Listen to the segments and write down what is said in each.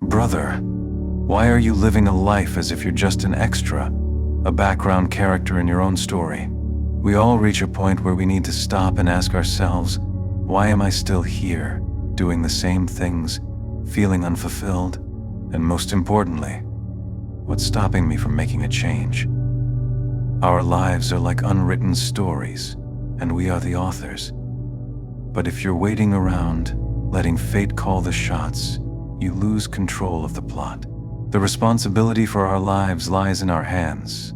Brother, why are you living a life as if you're just an extra, a background character in your own story? We all reach a point where we need to stop and ask ourselves, why am I still here, doing the same things, feeling unfulfilled? And most importantly, what's stopping me from making a change? Our lives are like unwritten stories, and we are the authors. But if you're waiting around, letting fate call the shots, you lose control of the plot. The responsibility for our lives lies in our hands,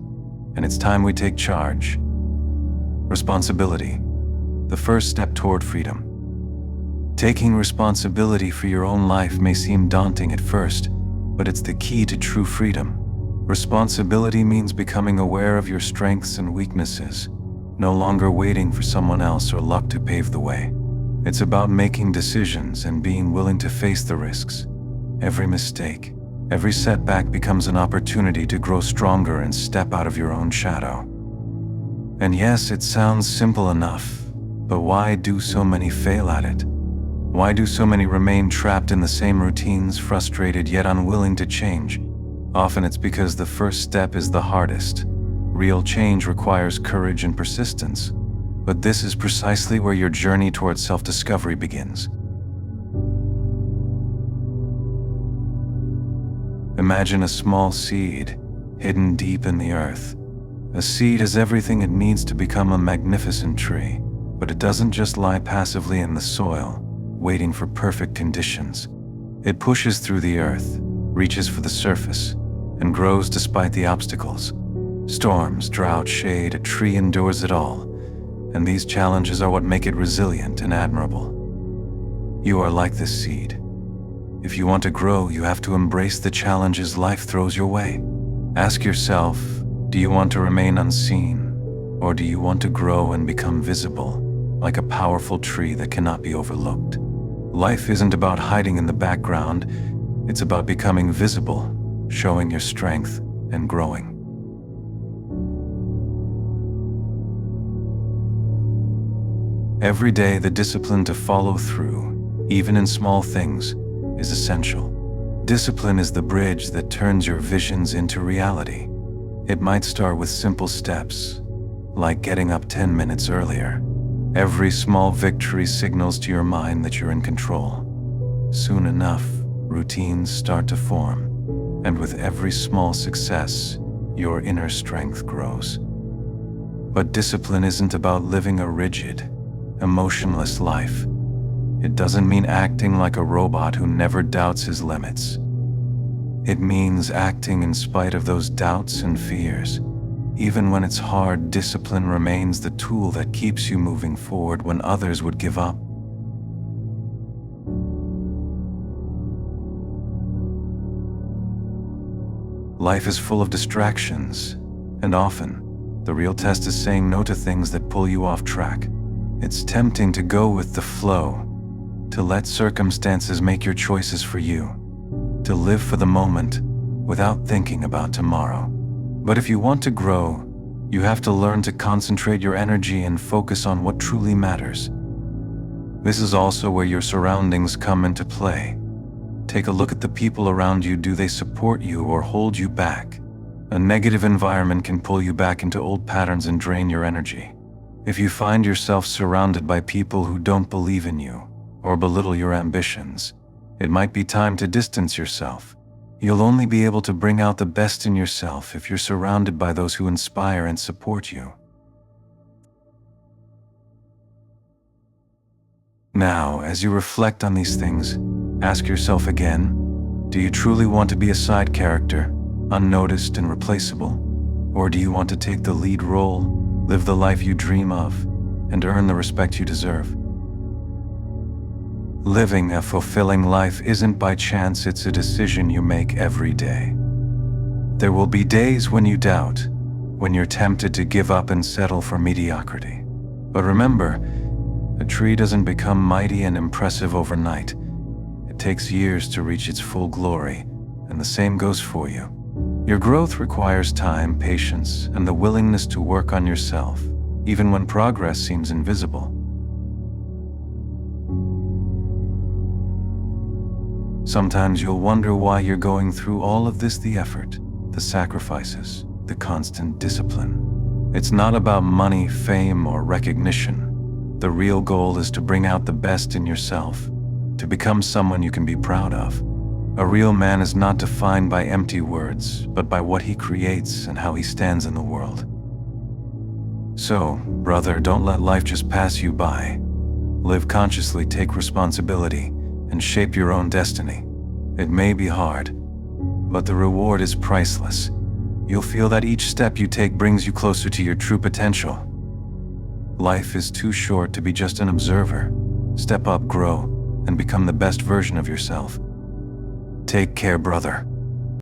and it's time we take charge. Responsibility, the first step toward freedom. Taking responsibility for your own life may seem daunting at first, but it's the key to true freedom. Responsibility means becoming aware of your strengths and weaknesses, no longer waiting for someone else or luck to pave the way. It's about making decisions and being willing to face the risks. Every mistake, every setback becomes an opportunity to grow stronger and step out of your own shadow. And yes, it sounds simple enough, but why do so many fail at it? Why do so many remain trapped in the same routines, frustrated yet unwilling to change? Often it's because the first step is the hardest. Real change requires courage and persistence, but this is precisely where your journey towards self-discovery begins. Imagine a small seed hidden deep in the earth. A seed has everything it needs to become a magnificent tree, but it doesn't just lie passively in the soil, waiting for perfect conditions. It pushes through the earth, reaches for the surface, and grows despite the obstacles. Storms, drought, shade, a tree endures it all, and these challenges are what make it resilient and admirable. You are like this seed. If you want to grow, you have to embrace the challenges life throws your way. Ask yourself, do you want to remain unseen, or do you want to grow and become visible, like a powerful tree that cannot be overlooked? Life isn't about hiding in the background, it's about becoming visible, showing your strength, and growing. Every day, the discipline to follow through, even in small things, is essential. Discipline is the bridge that turns your visions into reality. It might start with simple steps, like getting up 10 minutes earlier. Every small victory signals to your mind that you're in control. Soon enough, routines start to form, and with every small success, your inner strength grows. But discipline isn't about living a rigid, emotionless life. It doesn't mean acting like a robot who never doubts his limits. It means acting in spite of those doubts and fears. Even when it's hard, discipline remains the tool that keeps you moving forward when others would give up. Life is full of distractions, and often, the real test is saying no to things that pull you off track. It's tempting to go with the flow, to let circumstances make your choices for you, to live for the moment without thinking about tomorrow. But if you want to grow, you have to learn to concentrate your energy and focus on what truly matters. This is also where your surroundings come into play. Take a look at the people around you. Do they support you or hold you back? A negative environment can pull you back into old patterns and drain your energy. If you find yourself surrounded by people who don't believe in you or belittle your ambitions, it might be time to distance yourself. You'll only be able to bring out the best in yourself if you're surrounded by those who inspire and support you. Now, as you reflect on these things, ask yourself again, do you truly want to be a side character, unnoticed and replaceable? Or do you want to take the lead role, live the life you dream of, and earn the respect you deserve? Living a fulfilling life isn't by chance, it's a decision you make every day. There will be days when you doubt, when you're tempted to give up and settle for mediocrity. But remember, a tree doesn't become mighty and impressive overnight. It takes years to reach its full glory, and the same goes for you. Your growth requires time, patience, and the willingness to work on yourself, even when progress seems invisible. Sometimes you'll wonder why you're going through all of this, the effort, the sacrifices, the constant discipline. It's not about money, fame, or recognition. The real goal is to bring out the best in yourself, to become someone you can be proud of. A real man is not defined by empty words, but by what he creates and how he stands in the world. So, brother, don't let life just pass you by. Live consciously, take responsibility, and shape your own destiny. It may be hard, but the reward is priceless. You'll feel that each step you take brings you closer to your true potential. Life is too short to be just an observer. Step up, grow, and become the best version of yourself. Take care, brother.